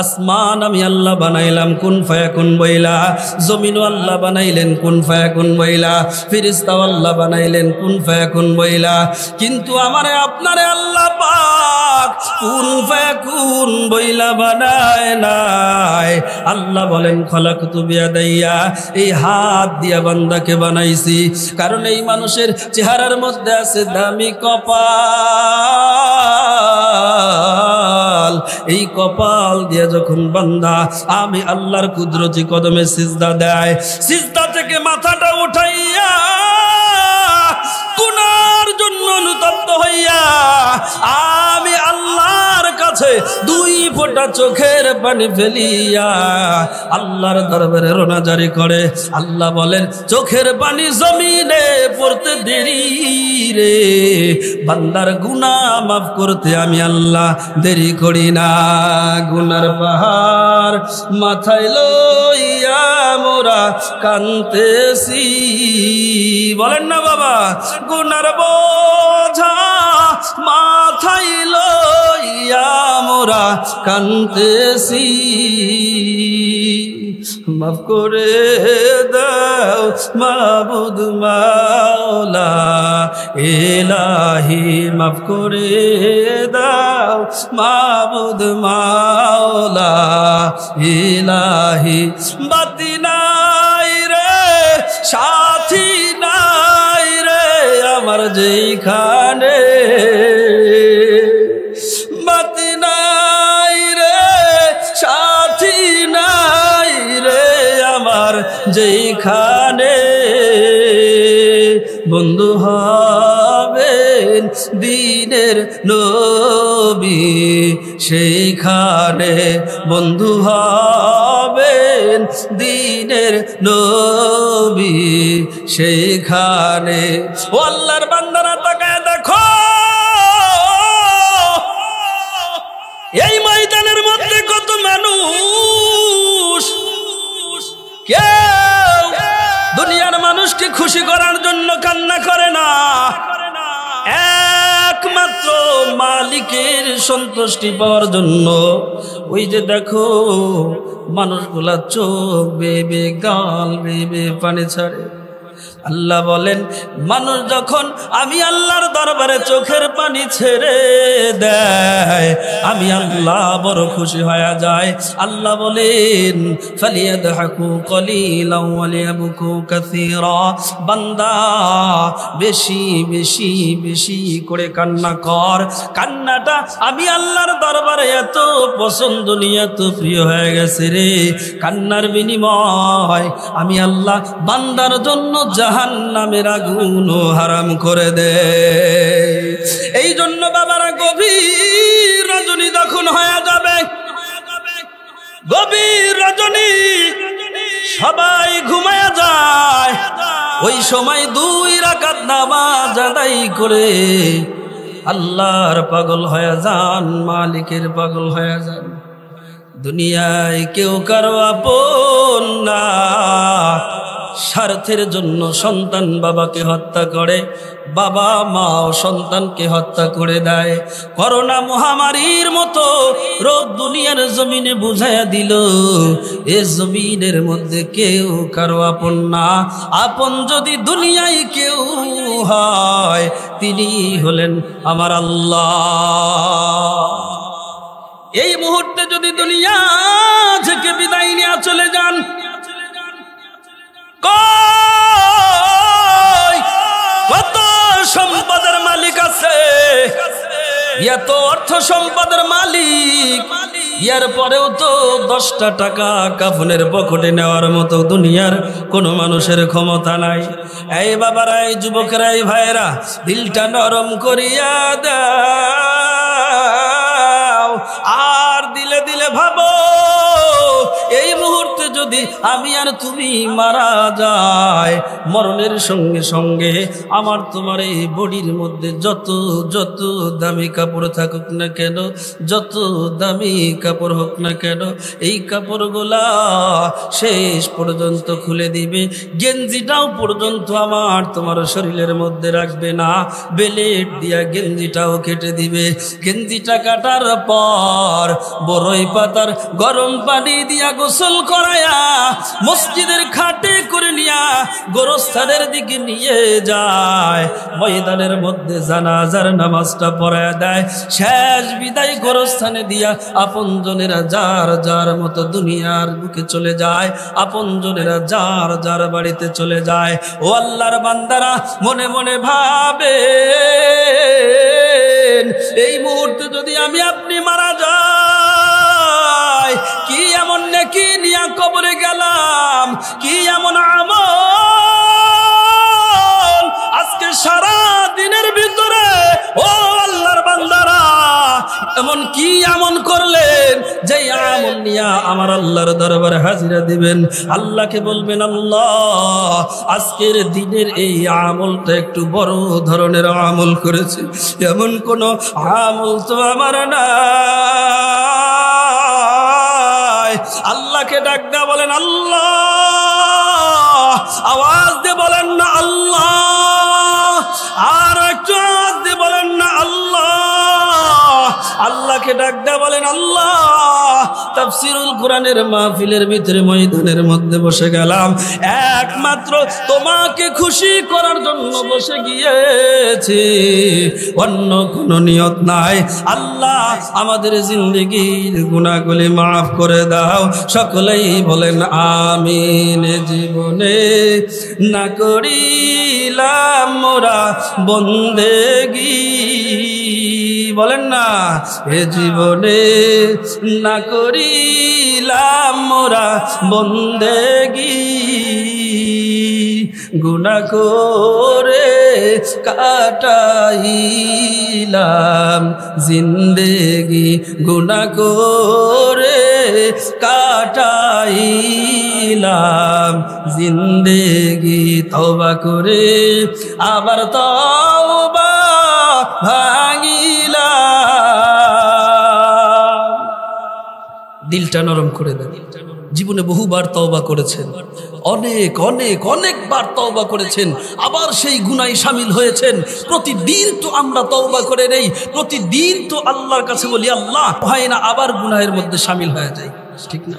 আসমান আমি আল্লাহ বানাইলাম কুন ফায়াকুন বইলা, জমিনও আল্লাহ বানাইলেন কুন ফায়াকুন বইলা, ফেরেশতাও আল্লাহ বানাইলেন কুন ফায়াকুন বইলা। কিন্তু আমারে আপনারে আল্লাহ পাক কুন ফায়াকুন বইলা বানায় নাই। আল্লাহ বলেন খলাকতু বিয়াদাইয়া, এই হাত দিয়া বান্দাকে বানাইছি। কারণ এই মানুষের চেহারার মধ্যে আছে দামি কপাল। এই কপাল দিয়া যখন বান্দা আমি আল্লাহর কুদরতি কদমে সিজদা দেয়, সিজদা থেকে মাথাটা উঠাইয়া গুনার জন্য অনুতপ্ত হইয়া আমি আল্লাহর কাছে 2 ফোঁটা চোখের পানি ফেলিয়া আল্লাহর দরবারে রোনা জারি করে। আল্লাহ বলেন চোখের পানি জমিনে পড়তে দেরি রে, বান্দার গুনাহ মাফ করতে আমি আল্লাহ দেরি করি না। গুনার পাহাড় মাথায় লইয়া মোরা কান্তেছি, বলেন না বাবা, গুনার বোঝা মাথায় লইয়া মোরা কান্তেছি। মাফ করে দাও মাবুদ মাওলা ইলাহি, মাফ করে দাও মাবুদ মাওলা ইলাহি। বাতি নাই রে, সাথী নাই রে আমার যেইখানে, বাতি নাই রে, সাথী নাই রে আমার যেইখানে, বন্ধু হবেন দিনের নবী সেইখানে, বন্ধু হবেন দিনের নবী সেইখানে। ও আল্লাহর বান্দারা তাকায় দেখো, এই ময়দানের মধ্যে কত মানুষ, কেউ দুনিয়ার মানুষকে খুশি করার জন্য কান্না করে না, একমাত্র মালিকের সন্তুষ্টি পাওয়ার জন্য। ওই যে দেখো মানুষগুলা চোখ বেবে গাল বেবে পানি ছাড়ে। আল্লাহ বলেন মানুষ যখন আমি আল্লাহর দরবারে চোখের পানি ছেড়ে দেয় আমি আল্লাহ বড় খুশি হয়ে যায়। আল্লাহ বলেন ফালিয়াদহাকু কলিলান ওয়া লিয়াবকু কাসীরা, বান্দা বেশি বেশি বেশি করে কান্না কর। কান্নাটা আমি আল্লাহর দরবারে এত পছন্দনীয় এত প্রিয় হয়ে গেছে রে, কান্নার বিনিময় আমি আল্লাহ বান্দার জন্য জাহান্নামের আগুন হারাম করে দে। এই জন্য বাবারা গভীর রজনী যখন হয়ে যাবে, গভীর রজনী সবাই ঘুমায়া যায়, ওই সময় 2 রাকাত নামাজ আদায় করে আল্লাহর পাগল হয়ে যান, মালিকের পাগল হয়ে যান। দুনিয়ায় কেউ কারো আপন না, স্বার্থের জন্য সন্তান বাবাকে হত্যা করে, বাবা মাও সন্তানকে হত্যা করে দেয়। করোনা মহামারীর মতো রোগ দুনিয়ার জমিনে বুঝাইয়া দিল এ জমিনের মধ্যে কেউ কারো আপন না। আপন যদি দুনিয়ায় কেউ হয় তিনি হলেন আমার আল্লাহ। এই মুহূর্তে যদি দুনিয়া থেকে বিদায় নিয়ে চলে যান, কত সম্পদের মালিক আছে, এত অর্থ সম্পদের মালিক, এর পরেও তো 10টা টাকা কাফনের পকেটে নেওয়ার মতো দুনিয়ার কোনো মানুষের ক্ষমতা নাই। এই বাবারা, এই যুবকেরা, এই ভাইয়েরা, দিলটা নরম করিয়া দাও আর দিলে দিলে ভাবো এই মুহূর্তে যদি যদি আমি আর তুমি মারা যায়, মরণের সঙ্গে সঙ্গে আমার তোমার এই বডির মধ্যে যত যত দামি কাপড় থাকুক না কেন, যত দামি কাপড় হোক না কেন, এই কাপড়গুলা শেষ পর্যন্ত খুলে দিবে। গেঞ্জিটাও পর্যন্ত আমার তোমার শরীরের মধ্যে রাখবে না, বেলেট দিয়া গেঞ্জিটাও কেটে দিবে। গেঞ্জিটা কাটার পর বড়ই পাতার গরম পানি দিয়া গোসল করায়া মসজিদের খাটে করে নিয়া গোরস্থানের দিকে নিয়ে যায়, ময়দানের মধ্যে জানাজার নামাজটা পড়ায় দেয়। শেষ বিদায় গোরস্থানে দিয়া আপনজনেরা যার যার মতো দুনিয়ার বুকে চলে যায়, আপনজনেরা যার যার বাড়িতে চলে যায়। ও আল্লাহর বান্দারা, মনে মনে ভাবে এই মুহূর্তে যদি আমি আপনি মারা যাই, কি এমন নেকি নিয়া কবরে গেলাম, কি এমন আমল আজকে সারা দিনের ভিতরে, ও আল্লাহর বান্দারা, এমন কি আমল করলেন যে আমল নিয়া আমার আল্লাহর দরবারে হাজিরা দিবেন। আল্লাহকে বলবেন, আল্লাহ আজকের দিনের এই আমলটা একটু বড় ধরনের আমল করেছে, এমন কোন আমল তো আমার নাই। আল্লাহকে ডাক দেয়া বলেন আল্লাহ, আওয়াজ দিয়ে বলেন না আল্লাহ, আর একটু আওয়াজ দিয়ে বলেন না আল্লাহ। আল্লাহকে ডাক দেয়া বলেন আল্লাহ। তাফসীরুল কোরআনের মাহফিলের ভিতরে ময়দানের মধ্যে বসে গেলাম, একমাত্র তোমাকে খুশি করার জন্য বসে গিয়েছি, অন্য কোনো নিয়ত নাই। আল্লাহ আমাদের জিন্দেগির গুনাহগুলি মাফ করে দাও। সকলেই বলেন আমিন। জীবনে না করিলাম মোরা বন্দেগি, বলেন না, এ জীবনে না করিলাম মোরা বন্দেগি, গুনাহ করে কাটাইলাম জিন্দেগি, গুনাহ করে কাটাইলাম জিন্দেগি। তওবা করে আবার তওবা ভাঙিলাম। দিলটা নরম করে দেন। জীবনে বহুবার তওবা করেছেন, অনেক অনেক অনেকবার তওবা করেছেন, আবার সেই গুনাহে শামিল হয়েছেন। প্রতিদিন তো আমরা তওবা করে নেই, প্রতিদিন তো আল্লাহর কাছে বলি আল্লাহ, হয় না, আবার গুনাহের মধ্যে শামিল হয়ে যায়, ঠিক না?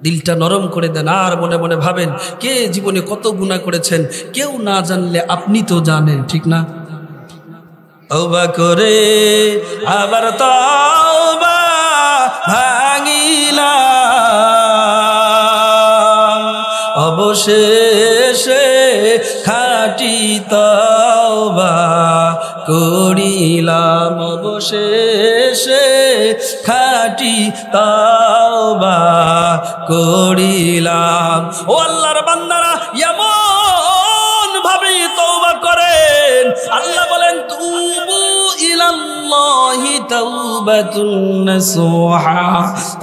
দিলটা নরম করে দেন। আর মনে মনে ভাবেন কে জীবনে কত গুনাহ করেছেন, কেউ না জানলে আপনি তো জানেন, ঠিক না? তওবা করে আবার তওবা ভাঙিলাম, অবশেষে খাঁটি তওবা করিলাম, অবশেষে খাঁটি তওবা করিলাম। ও আল্লাহর বান্দারা, এমন ভাবে তওবা করেন। আল্লাহ বলেন তুবু ইলাল্লাহি তাওবাতুন নাসুহা।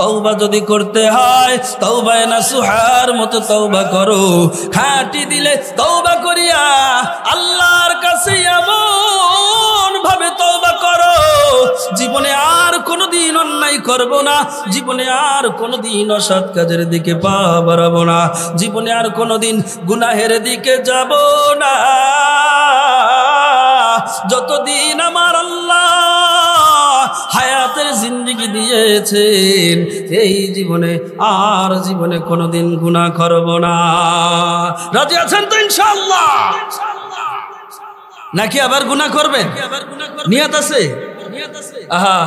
তওবা যদি করতে হয়, তওবায়ে নাসুহার মতো তওবা করো। খাঁটি দিলে তওবা করিয়া আল্লাহর কাছে এমন ভাবে তওবা করো, জীবনে আর কোনোদিন অন্যায় করব না, জীবনে আর কোনোদিন অসৎ কাজের দিকে পা বাড়াবো না, জীবনে আর কোনোদিন গুনাহের দিকে যাব না। যতদিন আমার আল্লাহ হায়াতের জিন্দেগি দিয়েছেন, এই জীবনে আর জীবনে কোনোদিন গুনাহ করব না। রাজি আছেন তো ইনশাআল্লাহ? নাকি আবার গুনাহ করবেন? নিয়ত আছে? আহা,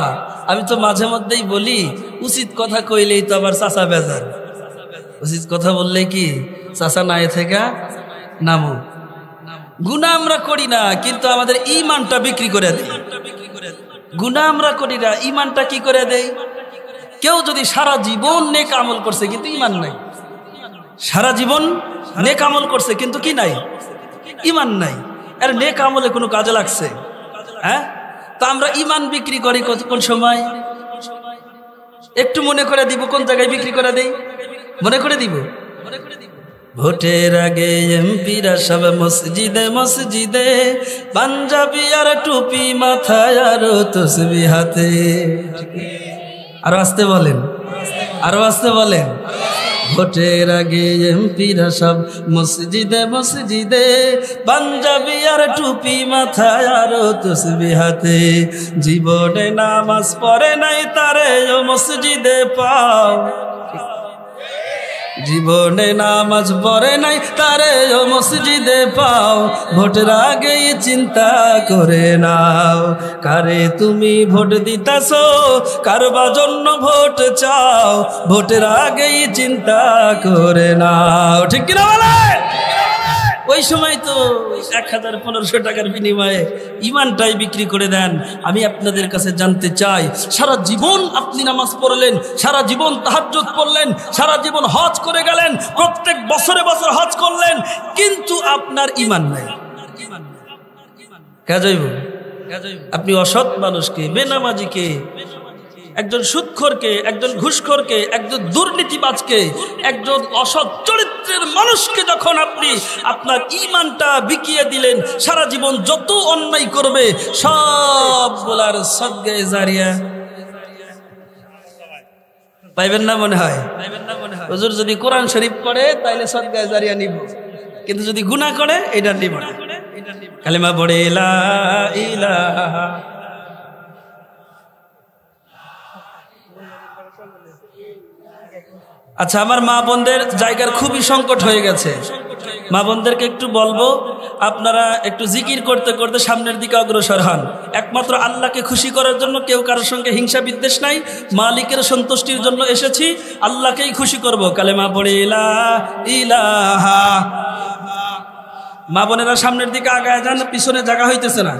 আমি তো মাঝে মধ্যেই বলি, উচিত কথা কইলেই তো আবার চাচা বেজার। উচিত কথা বললে কি চাচা নাই থেকে নামো। গুনাহ আমরা করি না, কিন্তু আমাদের ঈমানটা বিক্রি করে দেয়। গুনাহ আমরা করি না, ঈমানটা কি করে দেয়? কেউ যদি সারা জীবন নেক আমল করছে কিন্তু ঈমান নাই, সারা জীবন নেক আমল করছে কিন্তু কি নাই? ঈমান নাই। আর নেক আমলে কোনো কাজে লাগছে? হ্যাঁ, তো আমরা ঈমান বিক্রি করি কোন সময়? একটু মনে করে দিব কোন জায়গায় বিক্রি করে দেই? মনে করে দিব। ভোটের আগে এমপিরা সব মসজিদে মসজিদে, পাঞ্জাবি আর টুপি মাথায় আর তসবিহ হাতে। আরো আসতে বলেন, আরো আসতে বলেন। ভোটের আগে এমপিরা সব মসজিদে মসজিদে, পাঞ্জাবি আর টুপি মাথায় আর তসবিহ হাতে। জীবনে নামাজ পড়ে নাই তারে ও মসজিদে পাও, জীবনে নামাজ পড়ে নাই তারে ও মসজিদে পাও। ভোটের আগেই চিন্তা করে নাও, কারে তুমি ভোট দিতাছো, কারবা জন্য ভোট চাও। ভোটের আগেই চিন্তা করে নাও, ঠিক কিনা বলেন? ওই সময় তো 1000-1500 টাকার বিনিময়ে ইমানটাই বিক্রি করে দেন। আমি আপনাদের কাছে জানতে চাই, সারা জীবন আপনি নামাজ পড়লেন, সারা জীবন তাহাজ্জুদ পড়লেন, সারা জীবন হজ করে গেলেন, প্রত্যেক বছরে বছর হজ করলেন, কিন্তু আপনার ইমান নাই। কাজইব আপনি অসৎ মানুষকে, বেনামাজিকে, একজন সুদখোরকে, একজন ঘুষখোরকে, একজন দুর্নীতিবাজকে, একজন অসৎ চরিত্রের মানুষকে যখন আপনি আপনার ঈমানটা বিকিয়ে দিলেন, সারা জীবন যত অন্যায় করবে সবগুলার সদকায়ে জারিয়া পাইবেন না মনে হয়? হুজুর যদি কোরআন শরীফ পড়ে তাইলে সদকায়ে জারিয়া নিব, কিন্তু যদি গুনাহ করে এটা নিব না। কালেমা পড়ে লা ইলাহা। আচ্ছা, আমার মা বোনদের জায়গার খুবই সংকট হয়ে গেছে। মা বোনদেরকে একটু বলবো, আপনারা একটু জিকির করতে করতে সামনের দিকে অগ্রসর হন। একমাত্র আল্লাহকে খুশি করার জন্য, কেউ কারোর সঙ্গে হিংসা বিদ্বেষ নাই, মালিকের সন্তুষ্টির জন্য এসেছি, আল্লাহকেই খুশি করব। কালেমা পড়ে লা ইলাহা। মা বোনেরা সামনের দিকে আগায় যান, পিছনে জায়গা হইতেছে না।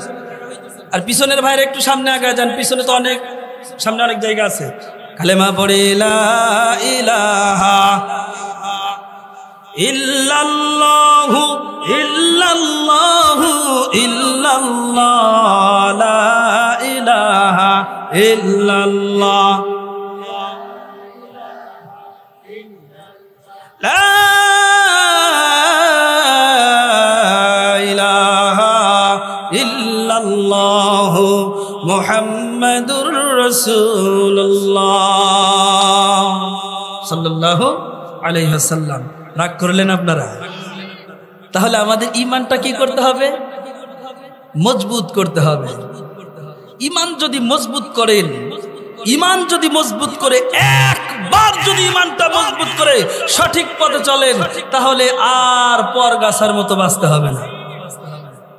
আর পিছনের ভাইরা একটু সামনে আগায় যান, পিছনে তো অনেক, সামনে অনেক জায়গা আছে। কালেমা পড়ে লা ইলাহা ইল্লাল্লাহু ইল্লাল্লাহু ইল্লাল্লাহ, লা ইলাহা ইল্লাল্লাহ, লা ইলাহা ইল্লাল্লাহু মুহাম্মাদুর রাসূলুল্লাহ সাল্লাল্লাহু আলাইহি ওয়াসাল্লাম। রাগ করলেন আপনারা? তাহলে আমাদের ঈমানটা কি করতে হবে? মজবুত করতে হবে। ঈমান যদি মজবুত করেন, ঈমান যদি মজবুত করে, একবার যদি ঈমানটা মজবুত করে সঠিক পথে চলেন, তাহলে আর পরগাছার মতো বাঁচতে হবে না,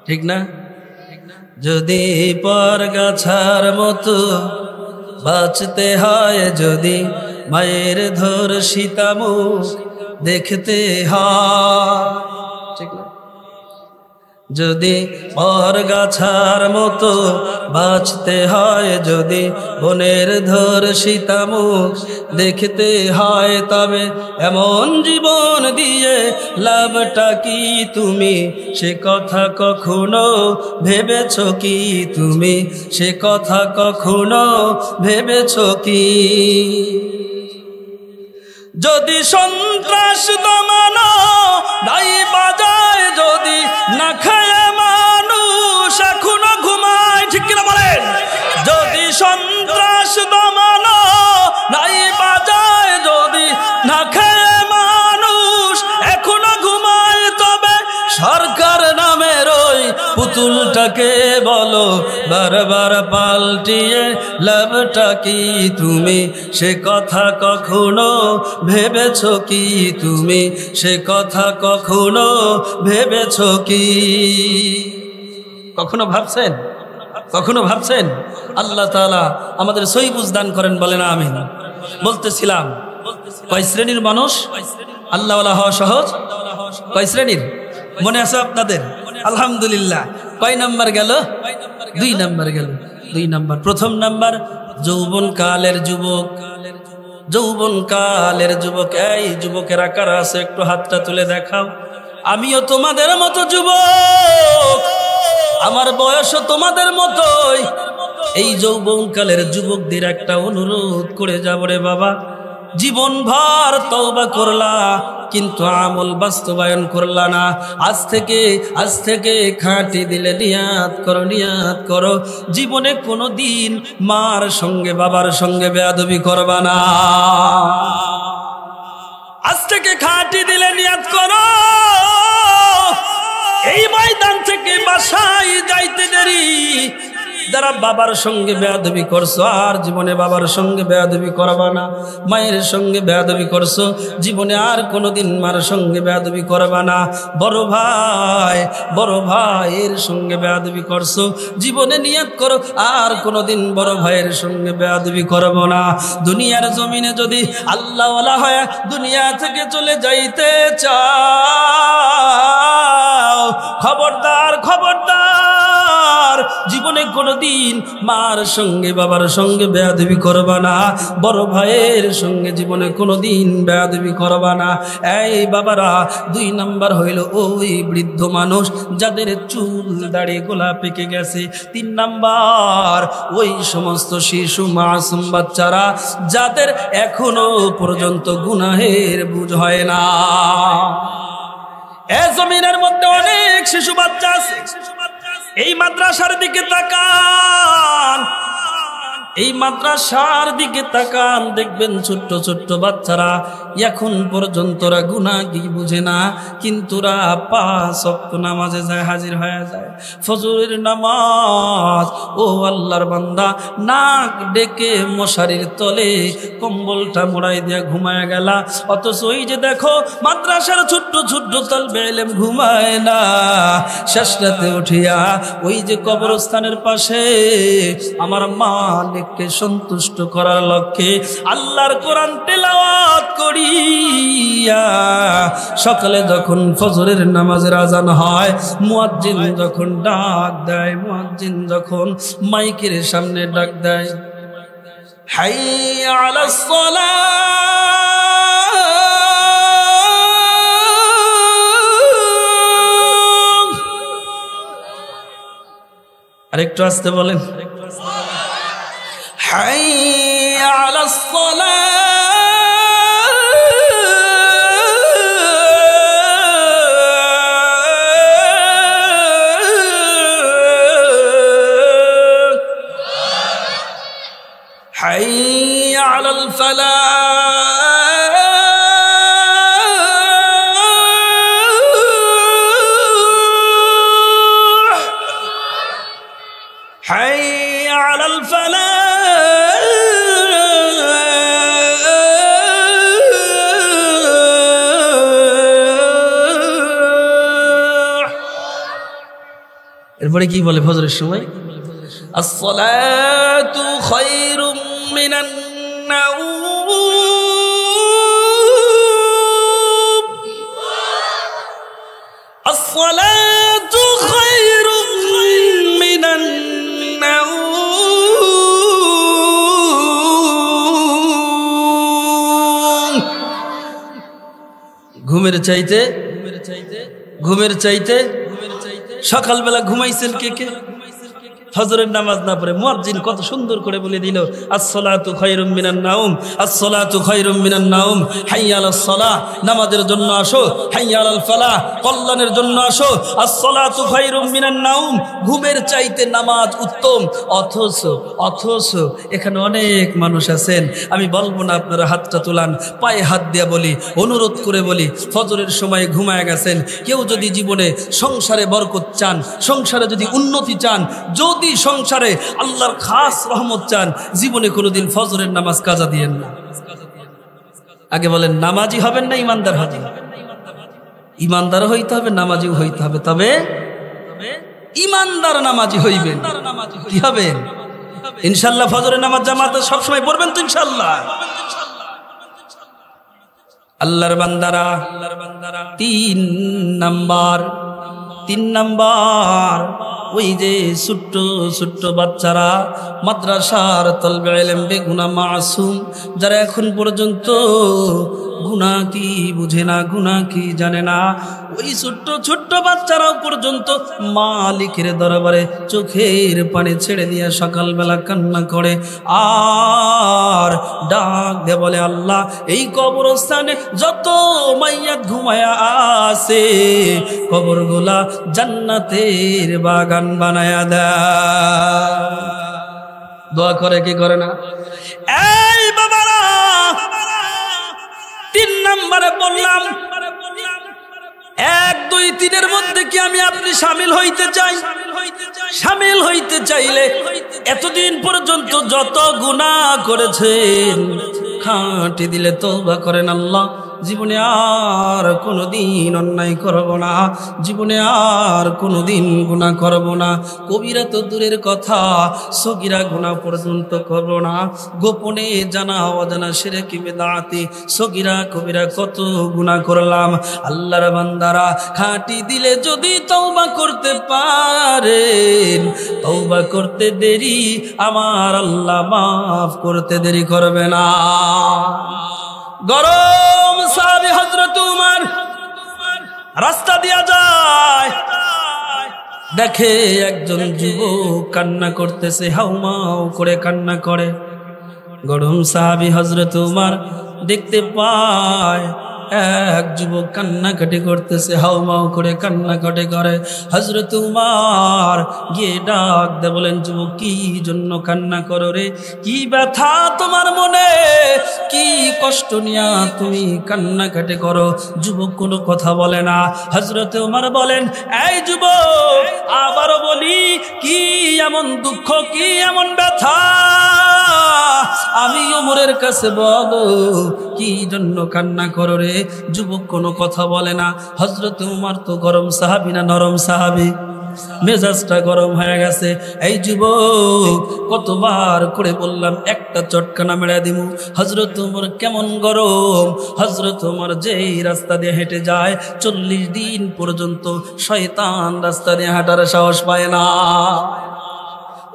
ঠিক না? যদি পরগাছার মতো বাঁচতে হয়, যদি মায়ের ধর্ষিতা মুখ দেখতে হয়, ঠিক না? যদি পরগাছার মতো বাঁচতে হয়, যদি বোনের ধর্ষিতা মুখ দেখতে হয়, তবে এমন জীবন দিয়ে লাভটা কি তুমি? সে কথা কখনো ভেবেছ কি তুমি? সে কথা কখনো ভেবেছ কি? যদি সন্ত্রাস দমানো নাই বাজায়, যদি না খায় মানুষ এখনো ঘুমায়, ঠিক কিনা বলেন? যদি সন্ত্রাস দমানো নাই বাজায়, যদি না খায় মানুষ এখনো ঘুমায়, তবে সরকার নামের ওই পুতুলটাকে বলো বারবার পাল্টিয়ে লাভটা কি তুমি? সে কথা কখনো ভেবেছ কি তুমি? সে কথা কখনো ভেবেছ কি? কখনো ভাবছেন? কখনো ভাবছেন? আল্লাহ তাআলা আমাদের সহি বুঝ দান করেন, বলেন আমিন। বলতেছিলাম, কয় শ্রেণীর মানুষ আল্লাহওয়ালা হওয়া সহজ? কয় শ্রেণীর মনে আছে আপনাদের? আলহামদুলিল্লাহ। কয় নাম্বার গেল? 2 নাম্বার গেল। 2 নাম্বার। প্রথম নাম্বার যৌবন কালের যুবক। যৌবন কালের যুবক। এই যুবকেরা কারা আছে একটু হাতটা তুলে দেখাও। আমিও তোমাদের মতো যুবক, আমার বয়সও তোমাদের মতোই। এই যৌবন কালের যুবকদের একটা অনুরোধ করে যাব রে বাবা, জীবনভর তওবা করলা কিন্তু আমল বাস্তবায়ন করলা না। আজ থেকে খাঁটি দিলে নিয়াত করো জীবনে কোনোদিন মার সঙ্গে বাবার সঙ্গে বেয়াদবি করবা না। আজ থেকে খাঁটি দিলে নিয়াত করো এই ময়দান থেকে বাসায় যাইতে দেরি যারা বাবার সঙ্গে বেয়াদবি করছো আর জীবনে বাবার সঙ্গে বেয়াদবি করবা না। মায়ের সঙ্গে বেয়াদবি করছো জীবনে আর কোনোদিন মার সঙ্গে বেয়াদবি করবা না। বড় ভাইয়ের সঙ্গে বেয়াদবি করছো জীবনে নিয়ত করো আর কোনোদিন বড় ভাইয়ের সঙ্গে বেয়াদবি করব না। দুনিয়ার জমিনে যদি আল্লাহওয়ালা হয়ে দুনিয়া থেকে চলে যাইতে চাও খবরদার জীবনে কোনোদিন মার সঙ্গে বাবার সঙ্গে বেয়াদবি করবা না। বড় ভাইয়ের সঙ্গে জীবনে কোনোদিন বেয়াদবি করবা না। এই বাবারা, 2 নাম্বার হইল ওই বৃদ্ধ মানুষ যাদের চুল দাড়ি গোলা পেকে গেছে। 3 নাম্বার ওই সমস্ত শিশু মাসুম বাচ্চারা যাদের এখনো পর্যন্ত গুনাহের বুঝ হয় না। এই জমিনের মধ্যে অনেক শিশু বাচ্চা আছে। এই মাদ্রাসার দিকে তাকান, দেখবেন ছোট্ট ছোট্ট বাচ্চারা এখন পর্যন্ত ওরা গুনাহ কি বুঝে না, কিন্তু ওরা 5 ওয়াক্ত নামাজে যায়, হাজির হয়ে যায়। ফজরের নামাজ, ও আল্লাহর বান্দা, নাক ডেকে মশারির তলে কম্বলটা মোড়াই দিয়া ঘুমায় গেলা। অথচ ওই যে দেখো মাদ্রাসার ছোট্ট ছোট্ট তালবে ইলম ঘুমায় না, শেষ রাতে উঠিয়া ওই যে কবরস্থানের পাশে আমার মালিককে সন্তুষ্ট করার লক্ষ্যে আল্লাহর কোরআন তেলাওয়াত করিয়া সকালে যখন ফজরের নামাজের আজান হয়, মুয়াজ্জিন যখন ডাক দেয়, মুয়াজ্জিন যখন মাইকের সামনে ডাক দেয়, হাইয়া আলাস সালাহ, আরেকটু আসতে বলেন, হাইয়া আলাস সালাহ, حي على الفلاح، حي على الفلاح। এরপরে কি বলে ফজরের সময়, আসসালাতু খায়রুম মিনান নাওম, আসসালাতু খায়রুম মিনান নাওম। ঘুমের চাইতে সকালবেলা ঘুমাইছেন কে কে? ফজরের নামাজ না পড়ে মুয়াজ্জিন কত সুন্দর করে বলে দিল, আসসালাতু খায়রুম মিনান নাওম, আসসালাতু খায়রুম মিনান নাওম, হাইয়া আলাস সালাহ, নামাজের জন্য আসো, হাইয়া আলাল ফালাহ, কল্যাণের জন্য আসো, আসসালাতু খায়রুম মিনান নাওম। ঘুমের চাইতে নামাজ উত্তম। অথচ এখানে অনেক মানুষ আছেন, আমি বলবো না আপনারা হাতটা তুলান, পায়ে হাত দিয়া বলি, অনুরোধ করে বলি, ফজরের সময় ঘুমায় গেছেন। কেউ যদি জীবনে সংসারে বরকত চান, সংসারে যদি উন্নতি চান, যদি সংসারে আল্লাহর খাস রহমত চান, জীবনে কোনোদিন ফজরের নামাজ কাজা দিয়েন না। আগে বলেন, নামাজি হবেন না ইমানদার হবেন? ইমানদার হইতে হবে, নামাজিও হইতে হবে, তবে ইমানদার নামাজি হইবেন। কি হবেন? ইনশাআল্লাহ ফজরের নামাজ জামাতে সবসময় পড়বেন তো ইনশাআল্লাহ। আল্লাহর বান্দারা, 3 নাম্বার ওই যে ছোট্ট ছোট্ট বাচ্চারা মাদ্রাসার তালবে ইলম বেগুনাহ মাসুম, যারা এখন পর্যন্ত গুনাহ কি বুঝে না, গুনাহ কি জানে না, ওই ছোট্ট ছোট্ট বাচ্চারাও পর্যন্ত মালিকের দরবারে চোখের পানি ছেড়ে দিয়ে সকালবেলা কান্না করে আর ডাক দে বলে, আল্লাহ এই কবরস্থানে যত মাইয়াত ঘুমায়া আছে কবরগুলা জান্নাতের বাগান বানায়া দেয়। দোয়া করে কি করে না? এই বাবারা, 3 নম্বরে বললাম 1, 2, 3 মধ্যে কি আমি আপনি শামিল হইতে চাই? শামিল হইতে চাইলে এতদিন পর্যন্ত যত গুনাহ করেছেন খাঁটি দিলে তওবা করেন, আল্লাহ জীবনে আর কোনোদিন অন্যায় করব না, জীবনে আর কোনোদিন গুনাহ করব না। কবিরা তো দূরের কথা, সগীরা গুনাহ পর্যন্ত করব না। গোপনে জানা অজানা শিরকি বিদআতি সগীরা কবিরা কত গুনাহ করলাম। আল্লাহর বান্দারা খাঁটি দিলে যদি তওবা করতে পারেন, তওবা করতে দেরি আমার আল্লাহ মাফ করতে দেরি করবে না। গরম সাহাবী হযরত উমর রাস্তা দিয়া যায়, দেখে একজন যুবক কান্না করতেছে, হাউমাউ করে কান্না করে। গরম সাহাবী হযরত উমর দেখতে পায় এক যুবক কান্নাকাটি করতেছে, হাউমাউ করে কান্নাকাটি করে। হযরত উমর গিয়ে ডাক দে বলেন, যুবক কি জন্য কান্না করো রে? কি ব্যথা তোমার মনে? কি কষ্ট নিয়া তুমি কান্নাকাটি করো? যুবক কোনো কথা বলে না। হযরত উমর বলেন, এই যুবক আবারও বলি, কি এমন দুঃখ, কি এমন ব্যথা? আমি উমরের কাছে বলো কি জন্য কান্না করো রে? যুবক কোনো কথা বলে না। হযরত উমর তো গরম সাহাবী না নরম সাহাবী, মেজাজটা গরম হয়ে গেছে। এই যুবক কতবার করে বললাম একটা চটকানা মেরে দিমু। হযরত উমর কেমন গরম। হযরত উমর যেই রাস্তা দিয়ে হেঁটে যায় 40 দিন পর্যন্ত শয়তান রাস্তা দিয়ে হাঁটার সাহস পায় না।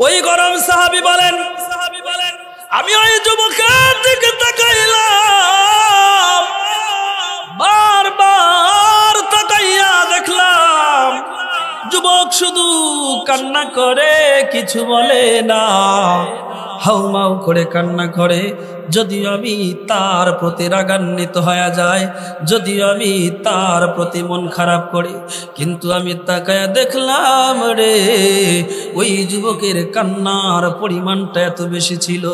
ওই গরম সাহাবী বলেন, আমি ওই যুবকের দিকে তাকাইলাম, বারবার তাকাইয়া দেখলাম যুবক শুধু কান্না করে, কিছু বলে না, হাউমাউ করে কান্না করে। যদিও আমি তার প্রতি রাগান্বিত হয়ে যায়, যদিও আমি তার প্রতি মন খারাপ করি, কিন্তু আমি তাকায়া দেখলাম রে ওই যুবকের কান্নার পরিমাণটা এত বেশি ছিল,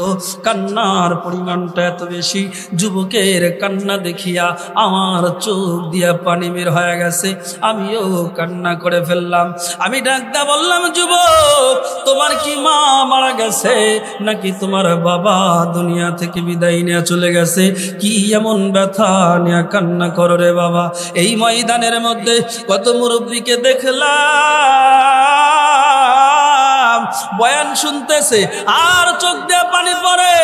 কান্নার পরিমাণটা এত বেশি। যুবকের কান্না দেখিয়া আমার চোখ দিয়া পানি বের হয়ে গেছে, আমিও কান্না করে ফেললাম। আমি ডাকদা বললাম, যুবক তোমার কি মা মারা গেছে নাকি তোমার বাবা দুনিয়া থেকে বিদায় নিয়ে চলে গেছে? কি এমন ব্যথা নিয়ে কান্না করো রে বাবা? এই ময়দানের মধ্যে কত মুরব্বীকে দেখলাম বয়ান শুনতেছে আর চোখ দিয়ে পানি পড়ে।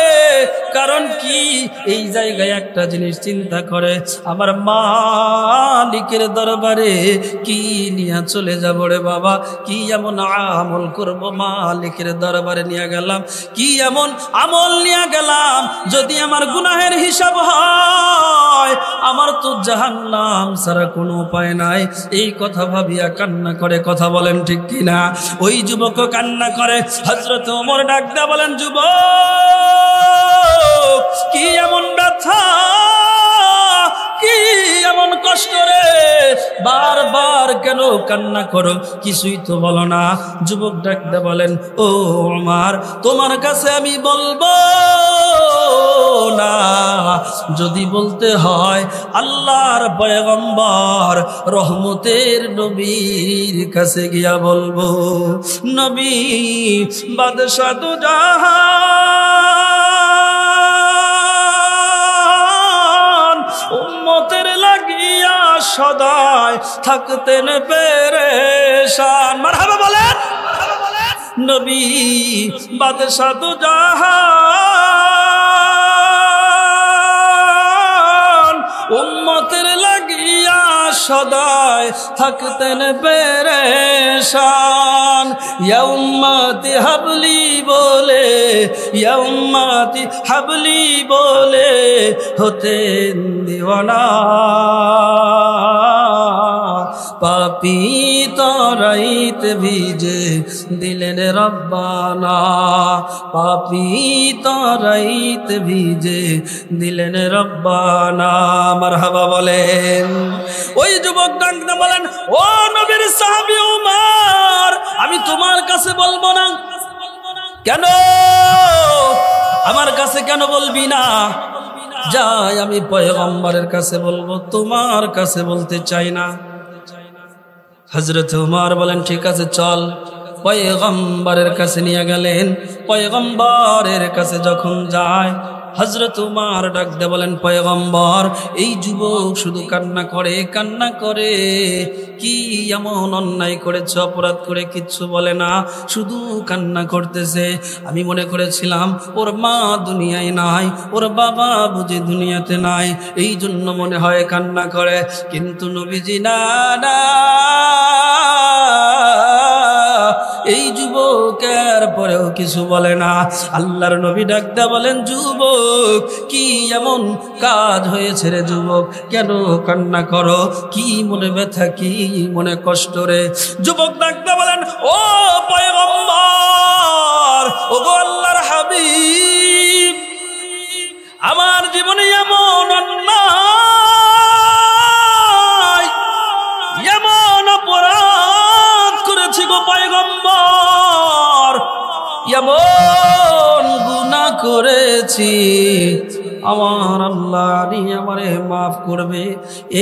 কারণ কি? এই জায়গায় একটা জিনিস চিন্তা করে, আমার মালিকের দরবারে কি নিয়ে চলে যাব রে বাবা? কি এমন আমল করব মালিকের দরবারে নিয়ে গেলাম, কি এমন আমল নিয়ে গেলাম যদি আমার গুনাহের হিসাব হয় আমার তো জাহান্নাম ছাড়া কোনো উপায় নাই। এই কথা ভাবিয়া কান্না করে। কথা বলেন ঠিক কিনা? ওই যুবক কান্না করে। হযরত ওমর ডাক দিয়া বলেন, যুবক কি এমন ব্যথা, কি এমন কষ্ট রে? বারবার কেন কান্না করো? কিছুই তো বলো না। যুবক ডাক দিয়া বলেন, ও ওমর তোমার কাছে আমি বলবো না, যদি বলতে হয় আল্লাহর পয়গম্বর রহমতের নবীর কাছে গিয়া বলবো। নবী বাদশা দু জাহান উম্মতের লাগিয়া সদাই থাকতেন পেরেশান। মারহাবা বলেন। নবী বাদশা দু জাহান উম্মতের লাগিয়া সদাই থাকতেন পেরেশান। ইয়া উম্মতি হাবলি বলে, ইয়া উম্মতি হাবলি বলে হতেন দিওয়ানা। পাপী তরাইতে ভিজে দিলেন রব্বানা, পাপী তরাইতে ভিজে দিলেন রব্বানা। মারহাবা বলেন। ওই যুবক ডাকতে বলেন, ও নবীর সাহাবী উমর, আমি তোমার কাছে বলবো না। কেন আমার কাছে কেন বলবি না? যাই আমি পয়গম্বরের কাছে বলবো, তোমার কাছে বলতে চাই না। হযরত উমর বলেন, ঠিক আছে চল। পয়গম্বরের কাছে নিয়ে গেলেন। পয়গম্বরের কাছে যখন যায়, হযরত উমর ডাকতে বলেন, পয়গম্বর, এই যুবক শুধু কান্না করে কান্না করে। কি এমন অন্যায় করেছে, অপরাধ করে কিচ্ছু বলে না, শুধু কান্না করতেছে। আমি মনে করেছিলাম ওর মা দুনিয়ায় নাই, ওর বাবা বুঝি দুনিয়াতে নাই, এই জন্য মনে হয় কান্না করে। কিন্তু নবীজি না না, এই যুবকের পরেও কিছু বলে না। আল্লাহর নবী ডাকতে বলেন, যুবক কি এমন কাজ হয়েছে রে যুবক, কেন কান্না করো? কি মনে ব্যথা, কি মনে কষ্ট রে? যুবক ডাকতে বলেন, ও পয়গম্বর, ও গো আল্লাহর হাবিব, আমার জীবনে এমন অন্যায়, এমন অপরাধ করেছি গো পয়গম্বর, এমন গুনাহ করেছি, আমার আল্লাহ আমারে মাফ করবে,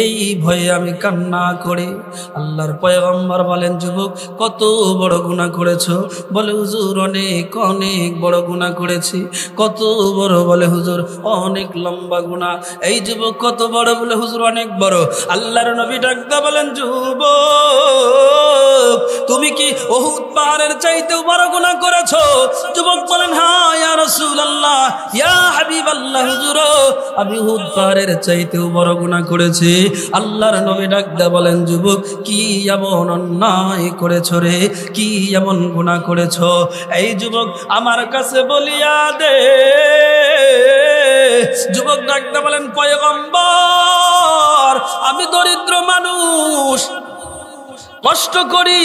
এই ভয়ে আমি কান্না করি। আল্লাহর পয়গম্বর বলেন, যুবক কত বড় গুনাহ করেছো? বলে, হুজুর অনেক অনেক বড় গুনাহ করেছি। কত বড়? বলে, হুজুর অনেক লম্বা গুনাহ। এই যুবক কত বড়? বলে, হুজুর অনেক বড়। আল্লাহর নবী ডাকতে বলেন, যুবক তুমি কি উহুদ পাহাড়ের চাইতেও বড় গুনাহ করেছো? যুবক বলেন, হ্যাঁ ইয়া রাসূলুল্লাহ, ইয়া হাবিবাল্লাহ, হুজুর আমি উহুদ পাহাড়ের চাইতেও বড় গুনাহ করেছি। আল্লাহর নবী ডাকতে বলেন, যুবক কি এমন অন্যায় করেছো রে, কি এমন গুনাহ করেছো? এই যুবক আমার কাছে বলিয়া দে। যুবক ডাকতে বলেন, পয়গম্বর আমি দরিদ্র মানুষ, কষ্ট করি,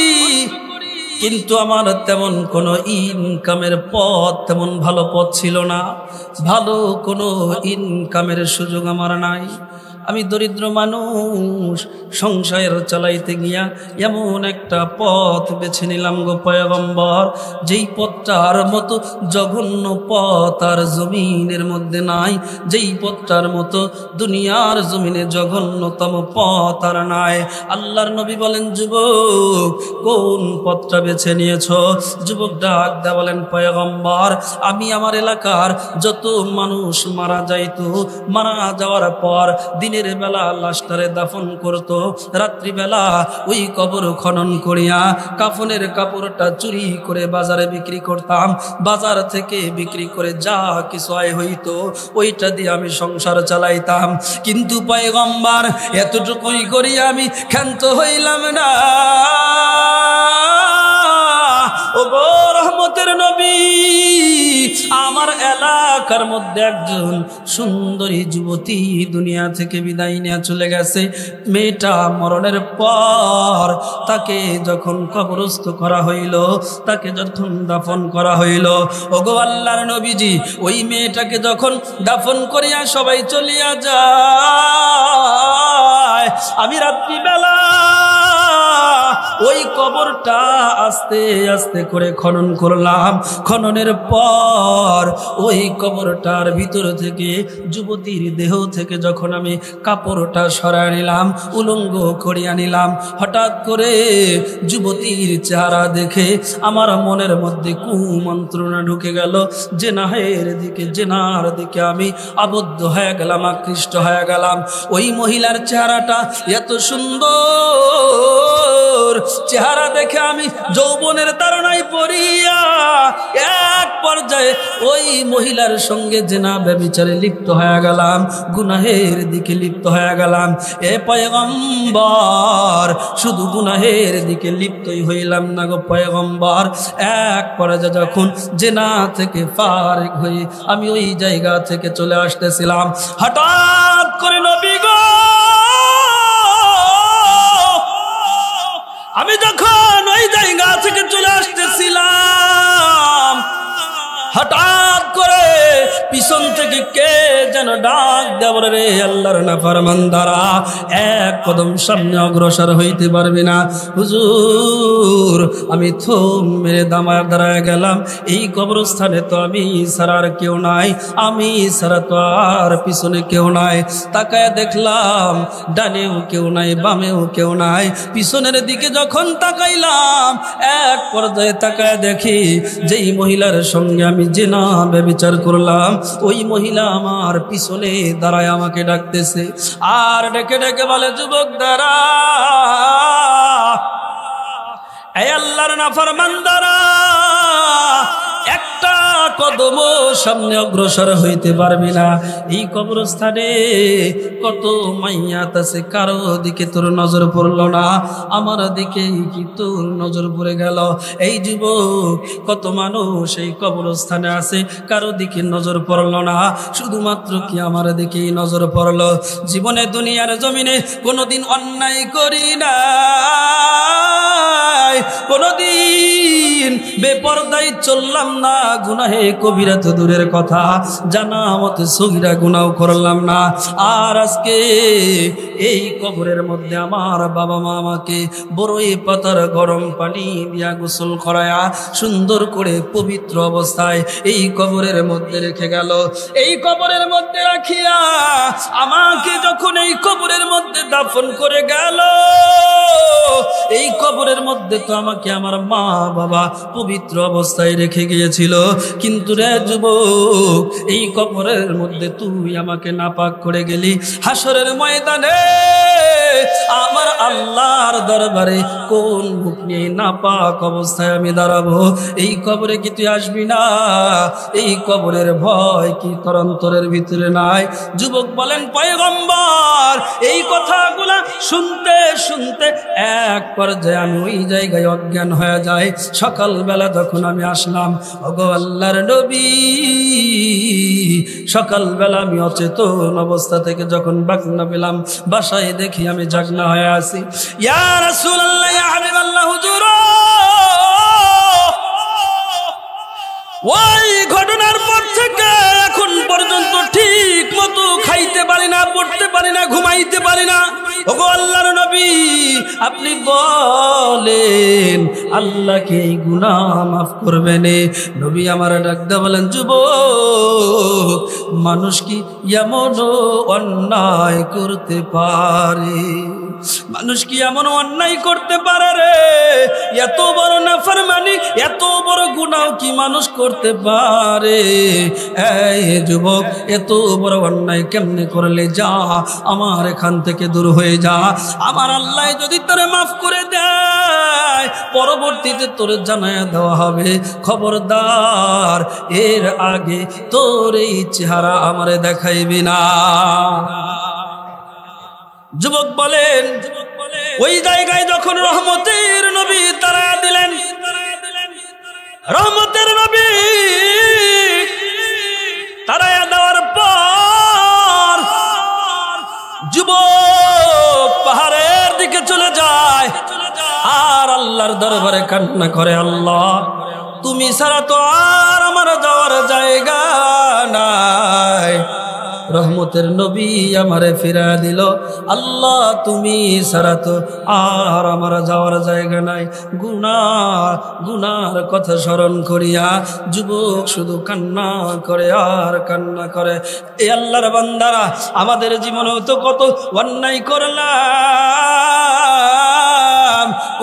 কিন্তু আমার তেমন কোনো ইনকামের পথ, তেমন ভালো পথ ছিল না, ভালো কোনো ইনকামের সুযোগ আমার নাই। আমি দরিদ্র মানুষ, সংসার চালাইতে গিয়া এমন একটা পথ বেছে নিলাম গো পয়গম্বর, যেই পথটার মতো জঘন্য পথ আর জমিনের মধ্যে নাই, যেই পথটার মতো দুনিয়ার জমিনে জঘন্যতম পথ আর নাই। আল্লাহর নবী বলেন, যুবক কোন পথটা বেছে নিয়েছো? যুবক ডাক দা বলেন, পয়গম্বর আমি আমার এলাকার যত মানুষ মারা যাইতো, মারা যাওয়ার পর দিনের বেলা লাশটারে দাফন করত, রাত্রিবেলা ওই কবর খনন করিয়া কাফনের কাপড়টা চুরি করে বাজারে বিক্রি করতাম। বাজার থেকে বিক্রি করে যা কিছু আয় হইতো ওইটা দিয়ে আমি সংসার চালাইতাম। কিন্তু পয়গম্বর এতটুকুই করি আমি ক্ষান্ত হইলাম না। ও গো রহমতের নবী, আমার এলাকার মধ্যে একজন সুন্দরী যুবতী দুনিয়া থেকে বিদায় নিয়ে চলে গেছে। মেয়েটা মরণের পর তাকে যখন কবরস্থ করা হইল, তাকে যখন দাফন করা হইল, ও গো আল্লাহর নবীজি ওই মেয়েটাকে যখন দাফন করিয়া সবাই চলিয়া যায়, আমি রাত্রিবেলা ওই কবরটা আস্তে আস্তে করে খনন করলাম। খননের পর ওই কবরটার ভিতর থেকে যুবতীর দেহ থেকে যখন আমি কাপড়টা সরাই নিলাম, উলঙ্গ করিয়া নিলাম, হঠাৎ করে যুবতীর চেহারা দেখে আমার মনের মধ্যে কুমন্ত্রণা ঢুকে গেল। জেনাহের দিকে, জেনার দিকে আমি আবদ্ধ হয়ে গেলাম, আকৃষ্ট হয়ে গেলাম। ওই মহিলার চেহারাটা এত সুন্দর, চেহারা দেখে আমি যৌবনের তাড়নায় পড়িয়া এক পর্যায়ে ওই মহিলার সঙ্গে জেনা ব্যভিচারে লিপ্ত হয়ে গেলাম, গুনাহের দিকে লিপ্ত হয়ে গেলাম। এ পয়গম্বর শুধু গুনাহের দিকে লিপ্তই হইলাম না গো পয়গম্বর, এক পর্যায়ে যখন জেনা থেকে ফারিগ হয়ে আমি ওই জায়গা থেকে চলে আসতেছিলাম, হঠাৎ করে নবী গো হঠাৎ করে পিছন থেকে কে যেন ডাক দেওয়ার, রে আল্লাহর নাফরমানদারা এক কদম সামনে অগ্রসর হইতে পারবি না। হুজুর আমি থম মেরে দাঁড়ায় গেলাম, এই কবরস্থানে তো আমি ছাড়া আর কেউ নাই, আমি ছাড়া তো আর পিছনে কেউ নাই। তাকায় দেখলাম ডানেও কেউ নাই, বামেও কেউ নাই। পিছনের দিকে যখন তাকাইলাম এক পর্যায়ে তাকায় দেখি যেই মহিলার সঙ্গে আমি জিনা ব্যভিচার করলাম ওই মহিলা আমার পিছনে দাঁড়ায় আমাকে ডাকতেছে, আর ডেকে ডেকে বলে, যুবক দাঁড়া, এই আল্লাহর নাফরমানদারা একটা কদম সামনে অগ্রসর হইতে পারবি না। এই কবরস্থানে কত মাইয়াত আছে, কারো দিকে তোর নজর পড়লো না, আমার দিকে কি তোর নজর পড়ে গেল? এই যুবক কত মানুষ এই কবরস্থানে আছে, কারো দিকে নজর পড়লো না, শুধুমাত্র কি আমার দিকেই নজর পড়লো। জীবনে দুনিয়ার জমিনে কোনোদিন অন্যায় করি না, কোনদিন বেপরদায় চললাম না, গুনাহে কবিরা তো দূরের কথা, জানা মতে সগীরা গুনাহ করলাম না। আর আজকে এই কবরের মধ্যে আমার বাবা মা আমাকে বড়ই পাতার গরম পানি দিয়া গোসল করায়া সুন্দর করে পবিত্র অবস্থায় এই কবরের মধ্যে রেখে গেল। এই কবরের মধ্যে রাখিয়া আমাকে যখন এই কবরের মধ্যে দাফন করে গেল, এই কবরের মধ্যে তো আমাকে আমার মা বাবা পবিত্র অবস্থায় রেখে গিয়েছিল, কিন্তু রে যুবক এই কবরের মধ্যে তুই আমাকে নাপাক করে গেলি। হাসরের ময়দানে আমার আল্লাহর দরবারে কোন মুখ নিয়ে নাপাক অবস্থায় আমি দাঁড়াবো? এই কবরে কি তুই আসবি না? এই কবরের ভয় কি তোর অন্তরের ভিতরে নাই? যুবক বলেন, পয়গম্বর এই কথাগুলা শুনতে শুনতে এক পর্যায়ে আমি ওই জায়গায় অজ্ঞান হয়ে যাই। সকালবেলা যখন আমি আসলাম, ওগো আল্লাহর নবী, সকালবেলা আমি অচেতন অবস্থা থেকে যখন বাগনা পেলাম, বাসায় দেখি আমি জাগনা হয়ে আছি। ইয়া রাসূলুল্লাহ, ইয়া হাবিবাল্লাহ, হুজুর ওই ঘটনার পর থেকে এখন পর্যন্ত ঠিক মতো খাইতে পারি না, পড়তে পারি না, ঘুমাইতে পারি না। ওগো আল্লাহর নবী, আপনি বলেন আল্লাহকে এই গুনাহ মাফ করবেন? নবী আমার ডাকতে বলেন, যুবক মানুষ কি এমন অন্যায় করতে পারে? মানুষ কি এমন অন্যায় করতে পারে রে? এত বড় নাফরমানি, এত বড় গুনাহ কি মানুষ করতে পারে? এই যুবক, এত বড় অন্যায় কেমনে করলে? যা আমার এখান থেকে দূর হয়ে যা। আমার আল্লাহ যদি তোরে মাফ করে দেয়, পরবর্তীতে তোরে জানায়া দেওয়া হবে, খবরদার এর আগে তোর এই চেহারা আমারে দেখাইবি না। যুবক বলেন, ওই জায়গায় যখন রহমতের নবী তারা দিলেন, রহমতের নবী তারা দেওয়ার পর যুবক পাহাড়ের দিকে চলে যায় আর আল্লাহর দরবারে কান্না করে, আল্লাহ তুমি ছাড়া তো আর আমার যাওয়ার জায়গা নাই। রহমতের নবী আমারে ফিরা দিল, আল্লাহ তুমি ছাড়া তো আর আমার যাওয়ার জায়গা নাই। গুনার কথা স্মরণ করিয়া যুবক শুধু কান্না করে আর কান্না করে। এই আল্লাহর বান্দারা, আমাদের জীবনেও তো কত অন্যায় করলাম,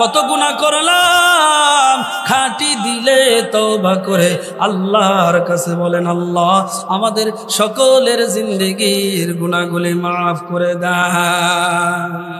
কত গুনাহ করলাম, খাঁটি দিলে তওবা করে আল্লাহর কাছে বলেন, আল্লাহ আমাদের সকলের জিন্দেগির গুনাহগুলি মাফ করে দাও।